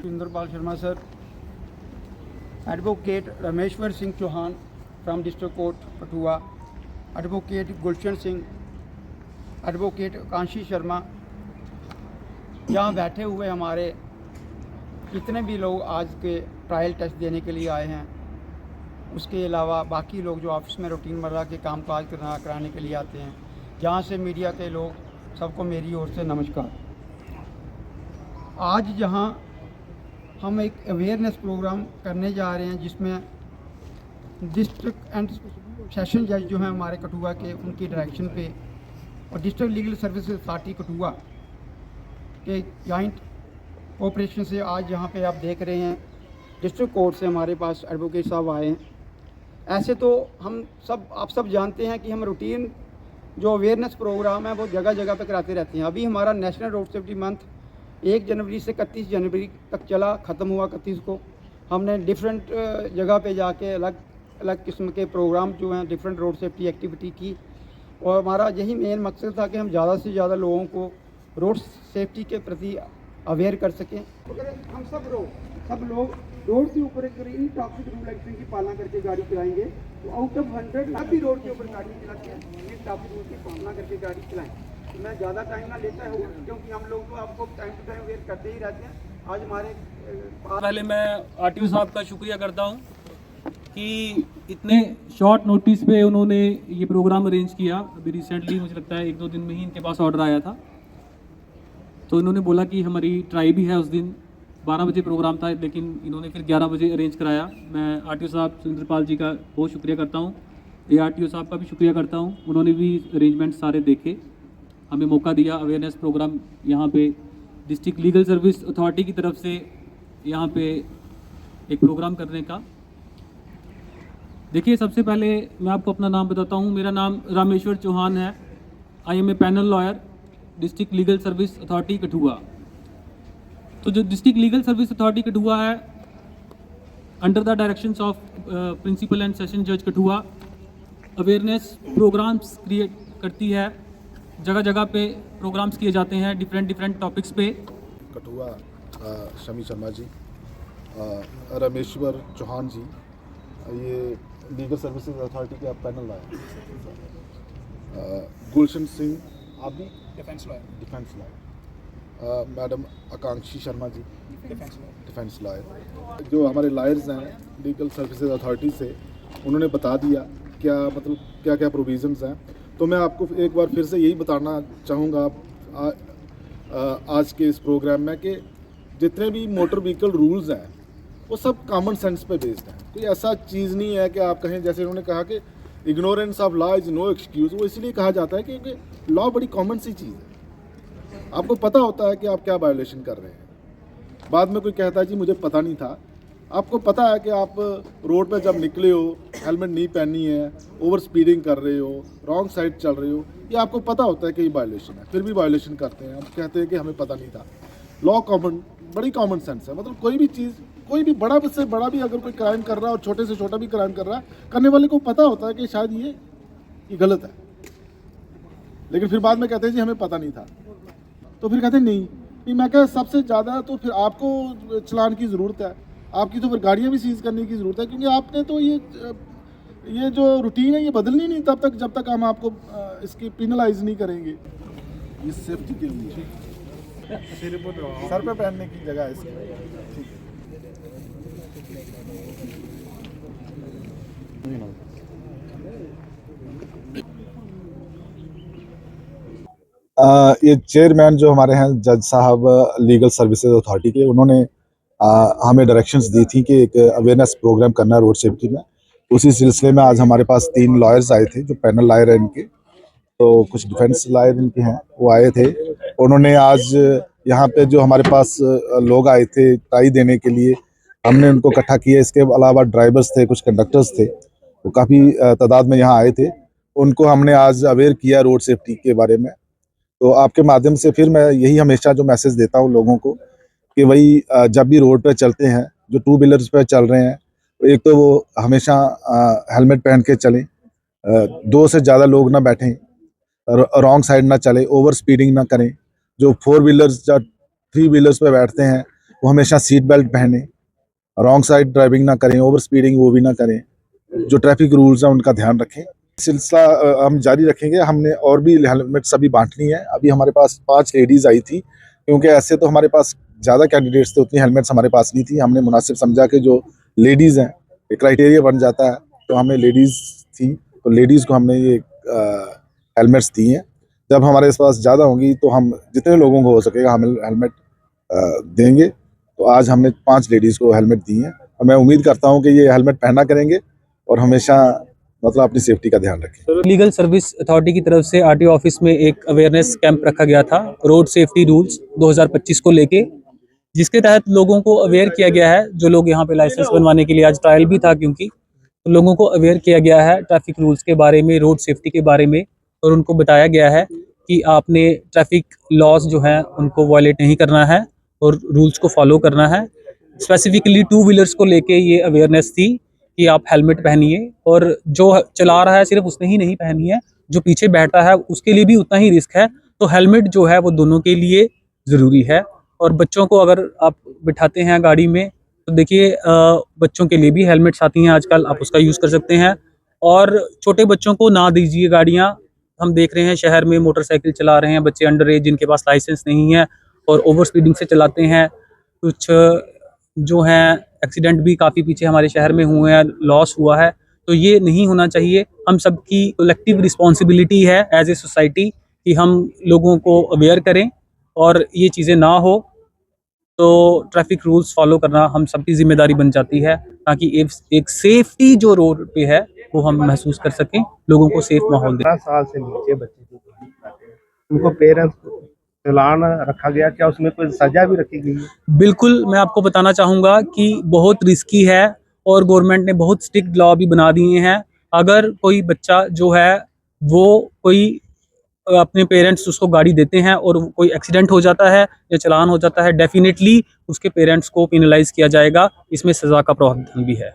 Inderpal Sharma sir, Advocate Rameshwar Singh Chauhan from District Court Kathua, Advocate Gulshan Singh, Advocate Kanshi Sharma, यहाँ बैठे हुए हमारे जितने भी लोग आज के ट्रायल टेस्ट देने के लिए आए हैं, उसके अलावा बाकी लोग जो ऑफिस में रूटीन मर्रा के काम काज कराने के लिए आते हैं, जहाँ से मीडिया के लोग, सबको मेरी ओर से नमस्कार। आज जहाँ हम एक अवेयरनेस प्रोग्राम करने जा रहे हैं जिसमें डिस्ट्रिक्ट एंड सेशन जज जो हैं हमारे कठुआ के, उनकी डायरेक्शन पे और district legal services authority Kathua के जॉइंट कोऑपरेशन से आज यहाँ पे आप देख रहे हैं डिस्ट्रिक्ट कोर्ट से हमारे पास एडवोकेट साहब आए हैं। ऐसे तो आप सब जानते हैं कि हम रूटीन जो अवेयरनेस प्रोग्राम है वो जगह जगह पे कराते रहते हैं। अभी हमारा नेशनल रोड सेफ्टी मंथ 1 जनवरी से 31 जनवरी तक चला, ख़त्म हुआ 31 को। हमने डिफरेंट जगह पे जाके अलग अलग किस्म के प्रोग्राम जो हैं डिफरेंट रोड सेफ्टी एक्टिविटी की, और हमारा यही मेन मकसद था कि हम ज़्यादा से ज़्यादा लोगों को रोड सेफ्टी के प्रति अवेयर कर सकें। अगर हम सब लोग रोड के ऊपर इन ट्रैफिक रूल एक्शन की पालना करके गाड़ी चलाएंगे तो आउट ऑफ 100 आप भी रोड के ऊपर गाड़ी चलाते हैं, इन ट्रैफिक रूल की पालना करके गाड़ी चलाएं। तो मैं ज़्यादा टाइम ना लेता हूँ क्योंकि हम लोग तो आपको टाइम टू टाइम अवेयर करते ही रहते हैं। आज हमारे पहले मैं आरटीओ साहब का शुक्रिया करता हूँ कि इतने शॉर्ट नोटिस पे उन्होंने ये प्रोग्राम अरेंज किया। अभी रिसेंटली मुझे लगता है 1-2 दिन में ही इनके पास ऑर्डर आया था, तो इन्होंने बोला कि हमारी ट्राई भी है। उस दिन 12 बजे प्रोग्राम था, लेकिन इन्होंने फिर 11 बजे अरेंज कराया। मैं आरटीओ साहब इंद्रपाल जी का बहुत शुक्रिया करता हूँ, ARTO साहब का भी शुक्रिया करता हूँ। उन्होंने भी अरेंजमेंट सारे देखे, हमें मौका दिया अवेयरनेस प्रोग्राम यहाँ पे डिस्ट्रिक्ट लीगल सर्विस अथॉरिटी की तरफ से यहाँ पे एक प्रोग्राम करने का। देखिए, सबसे पहले मैं आपको अपना नाम बताता हूँ। मेरा नाम रामेश्वर चौहान है। I am a panel lawyer, district legal service authority Kathua. तो जो district legal service authority Kathua है, under the directions of principal and session जज कठुआ, अवेयरनेस प्रोग्राम्स क्रिएट करती है। जगह जगह पे प्रोग्राम्स किए जाते हैं डिफरेंट टॉपिक्स पे। कठुआ शमी शर्मा जी, रमेश्वर चौहान जी, ये लीगल सर्विसेज अथॉरिटी के आप पैनल लाए। गुलशन सिंह, आप भी डिफेंस लॉयर। मैडम आकांक्षी शर्मा जी, डिफेंस लॉयर। जो हमारे लॉयर्स हैं लीगल सर्विसेज अथॉरिटी से, उन्होंने बता दिया क्या क्या प्रोविजंस हैं। तो मैं आपको एक बार फिर से यही बताना चाहूँगा आज के इस प्रोग्राम में कि जितने भी मोटर व्हीकल रूल्स हैं वो सब कॉमन सेंस पे बेस्ड हैं। कोई ऐसा चीज़ नहीं है कि आप कहें, जैसे उन्होंने कहा कि ignorance of law is no excuse. वो इसलिए कहा जाता है कि लॉ बड़ी कॉमन सी चीज़ है, आपको पता होता है कि आप क्या वायोलेशन कर रहे हैं। बाद में कोई कहता है जी मुझे पता नहीं था। आपको पता है कि आप रोड पे जब निकले हो हेलमेट नहीं पहनी है, ओवर स्पीडिंग कर रहे हो, रॉन्ग साइड चल रहे हो, ये आपको पता होता है कि ये वायलेशन है, फिर भी वायलेशन करते हैं। हम कहते हैं कि हमें पता नहीं था। लॉ बड़ी कॉमन सेंस है। मतलब कोई भी चीज़, कोई भी बड़ा से बड़ा भी अगर कोई क्राइम कर रहा है और छोटे से छोटा भी क्राइम कर रहा है, करने वाले को पता होता है कि शायद ये गलत है, लेकिन फिर बाद में कहते हैं जी हमें पता नहीं था। तो फिर कहते हैं नहीं, मैं क्या सबसे ज़्यादा तो फिर आपको चलान की ज़रूरत है, आपकी तो फिर गाड़ियाँ भी सीज करने की ज़रूरत है, क्योंकि आपने तो ये जो रूटीन है ये बदलनी नहीं तब तक जब तक हम आपको इसकी पिनलाइज नहीं करेंगे। ये सेफ्टी के लिए सर पे पहनने की जगह है इसकी। ये चेयरमैन जो हमारे हैं जज साहब लीगल सर्विसेज अथॉरिटी के, उन्होंने हमें डायरेक्शंस दी थी कि एक अवेयरनेस प्रोग्राम करना है रोड सेफ्टी में। उसी सिलसिले में आज हमारे पास 3 लॉयर्स आए थे जो पैनल लॉयर हैं इनके, तो कुछ डिफेंस लॉयर इनके हैं, वो आए थे। उन्होंने आज यहाँ पे जो हमारे पास लोग आए थे ट्राई देने के लिए, हमने उनको इकट्ठा किया। इसके अलावा ड्राइवर्स थे, कुछ कंडक्टर्स थे, वो काफ़ी तादाद में यहाँ आए थे। उनको हमने आज अवेयर किया रोड सेफ्टी के बारे में। तो आपके माध्यम से फिर मैं यही हमेशा जो मैसेज देता हूँ लोगों को कि वही जब भी रोड पे चलते हैं, जो 2 व्हीलर्स पे चल रहे हैं, एक तो वो हमेशा हेलमेट पहन के चलें, 2 से ज़्यादा लोग ना बैठें, रॉन्ग साइड ना चलें, ओवर स्पीडिंग ना करें। जो 4 व्हीलर्स या 3 व्हीलर्स पे बैठते हैं वो हमेशा सीट बेल्ट पहने, रॉन्ग साइड ड्राइविंग ना करें, ओवर स्पीडिंग वो भी ना करें, जो ट्रैफिक रूल्स हैं उनका ध्यान रखें। सिलसिला हम जारी रखेंगे। हमने और भी हेलमेट्स अभी बांटनी है। अभी हमारे पास 5 लेडीज़ आई थी, क्योंकि ऐसे तो हमारे पास ज़्यादा कैंडिडेट्स थे, उतनी हेलमेट्स हमारे पास नहीं थी। हमने मुनासिब समझा कि जो लेडीज़ हैं, एक क्राइटेरिया बन जाता है, तो हमें लेडीज़ थी, तो लेडीज़ को हमने ये हेलमेट्स दी हैं। जब हमारे पास ज़्यादा होंगी तो हम जितने लोगों को हो सकेगा हम हेलमेट देंगे। तो आज हमने 5 लेडीज़ को हेलमेट दी हैं और मैं उम्मीद करता हूँ कि ये हेलमेट पहना करेंगे और हमेशा मतलब अपनी सेफ्टी का ध्यान रखें। लीगल सर्विस अथॉरिटी की तरफ से आरटीओ ऑफिस में एक अवेयरनेस कैंप रखा गया था रोड सेफ्टी रूल्स 2025 को लेके, जिसके तहत लोगों को अवेयर किया गया है। जो लोग यहाँ पे लाइसेंस बनवाने के लिए, आज ट्रायल भी था क्योंकि, तो लोगों को अवेयर किया गया है ट्रैफिक रूल्स के बारे में, रोड सेफ्टी के बारे में, और उनको बताया गया है कि आपने ट्रैफिक लॉज जो हैं उनको वायलेट नहीं करना है और रूल्स को फॉलो करना है। स्पेसिफिकली 2 व्हीलर्स को लेके ये अवेयरनेस थी कि आप हेलमेट पहनिए, और जो चला रहा है सिर्फ उसने ही नहीं पहनी है, जो पीछे बैठा है उसके लिए भी उतना ही रिस्क है। तो हेलमेट जो है वो दोनों के लिए ज़रूरी है। और बच्चों को अगर आप बिठाते हैं गाड़ी में तो देखिए बच्चों के लिए भी हेलमेट्स आती हैं आजकल, आप उसका यूज़ कर सकते हैं। और छोटे बच्चों को ना दीजिए गाड़ियाँ। हम देख रहे हैं शहर में मोटरसाइकिल चला रहे हैं बच्चे अंडर एज, जिनके पास लाइसेंस नहीं है और ओवर स्पीडिंग से चलाते हैं। कुछ जो हैं एक्सीडेंट भी काफ़ी पीछे हमारे शहर में हुए हैं, लॉस हुआ है। तो ये नहीं होना चाहिए। हम सबकी कलेक्टिव रिस्पॉन्सिबिलिटी है एज ए सोसाइटी कि हम लोगों को अवेयर करें और ये चीज़ें ना हो। तो ट्रैफिक रूल्स फॉलो करना हम सबकी जिम्मेदारी बन जाती है, ताकि एक सेफ्टी जो रोड पे है वो हम महसूस कर सकें, लोगों को सेफ माहौल दें। 18 साल से नीचे बच्चे जो उनको पेरेंट्स को चालान रखा गया, क्या उसमें कोई सजा भी रखी गई है? बिल्कुल, मैं आपको बताना चाहूँगा कि बहुत रिस्की है और गवर्नमेंट ने बहुत स्ट्रिक्ट लॉ भी बना दिए हैं। अगर कोई बच्चा जो है वो कोई अपने पेरेंट्स उसको गाड़ी देते हैं और कोई एक्सीडेंट हो जाता है या चालान हो जाता है, डेफिनेटली उसके पेरेंट्स को पेनलाइज किया जाएगा। इसमें सज़ा का प्रावधान भी है।